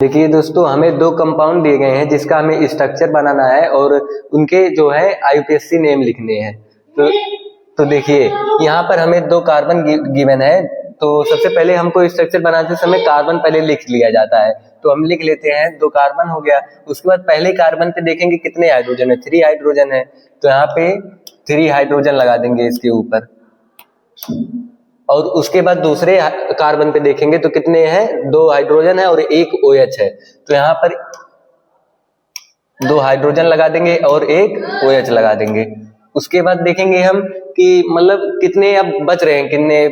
देखिए दोस्तों, हमें दो कंपाउंड दिए गए हैं जिसका हमें स्ट्रक्चर बनाना है और उनके जो है आईयूपीएसी नेम लिखने हैं। तो देखिए यहाँ पर हमें दो कार्बन गिवन है। तो सबसे पहले हमको स्ट्रक्चर बनाते समय कार्बन पहले लिख लिया जाता है। तो हम लिख लेते हैं, दो कार्बन हो गया। उसके बाद पहले कार्बन पे देखेंगे कितने हाइड्रोजन है, 3 हाइड्रोजन है। तो यहाँ पे 3 हाइड्रोजन लगा देंगे इसके ऊपर। और उसके बाद दूसरे कार्बन पे देखेंगे तो कितने हैं, 2 हाइड्रोजन है और 1 OH है। तो यहाँ पर 2 हाइड्रोजन लगा देंगे और 1 OH लगा देंगे। उसके बाद देखेंगे हम कि मतलब कितने अब बच रहे हैं, कितने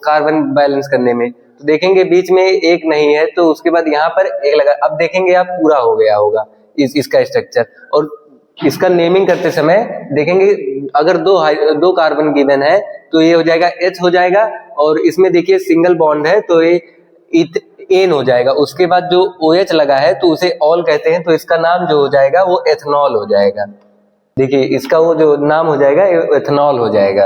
कार्बन बैलेंस करने में। तो देखेंगे बीच में 1 नहीं है, तो उसके बाद यहाँ पर 1 लगा। अब देखेंगे अब पूरा हो गया होगा इसका स्ट्रक्चर। और इसका नेमिंग करते समय देखेंगे अगर दो कार्बन गिवन है तो ये हो जाएगा H हो जाएगा। और इसमें देखिए सिंगल बॉन्ड है तो ये एन हो जाएगा। उसके बाद जो OH लगा है तो उसे ऑल कहते हैं, तो इसका नाम जो हो जाएगा वो एथनॉल हो जाएगा। देखिए इसका वो जो नाम हो जाएगा एथनॉल हो जाएगा।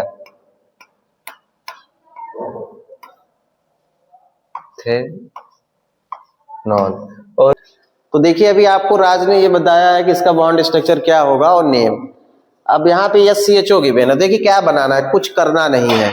और तो देखिए अभी आपको राज ने ये बताया है कि इसका बॉन्ड स्ट्रक्चर क्या होगा और नेम। अब यहाँ पे SCHO गिवन है। देखिए क्या बनाना है, कुछ करना नहीं है,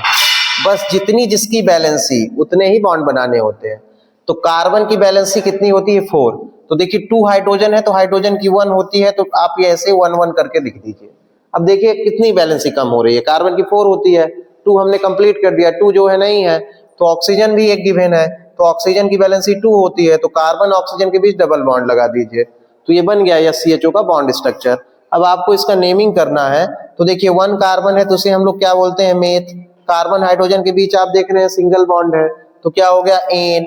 बस जितनी जिसकी बैलेंसी उतने ही बॉन्ड बनाने होते हैं। तो कार्बन की बैलेंसी कितनी होती है, 4। तो देखिए 2 हाइड्रोजन है तो हाइड्रोजन की 1 होती है, तो आप ये ऐसे 1-1 करके लिख दीजिए। अब देखिए कितनी बैलेंसी कम हो रही है, कार्बन की 4 होती है, 2 हमने कंप्लीट कर दिया, 2 जो है नहीं है। तो ऑक्सीजन भी एक गिवन है, तो ऑक्सीजन की बैलेंसी 2 होती है, तो कार्बन ऑक्सीजन के बीच डबल बॉन्ड लगा दीजिए। तो ये बन गया SCHO का बॉन्ड स्ट्रक्चर। अब आपको इसका नेमिंग करना है। तो देखिए 1 कार्बन है तो उसे हम लोग क्या बोलते हैं, मेथ। कार्बन हाइड्रोजन के बीच आप देख रहे हैं सिंगल बॉन्ड है, तो क्या हो गया, एन।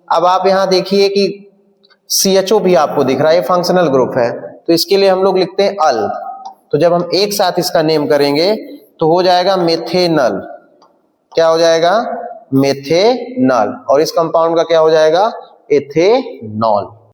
अब आप यहाँ देखिए कि CHO भी आपको दिख रहा है, ये फंक्शनल ग्रुप है, तो इसके लिए हम लोग लिखते हैं अल। तो जब हम एक साथ इसका नेम करेंगे तो हो जाएगा मेथेनल। क्या हो जाएगा, मेथेनल। और इस कंपाउंड का क्या हो जाएगा, एथेनॉल।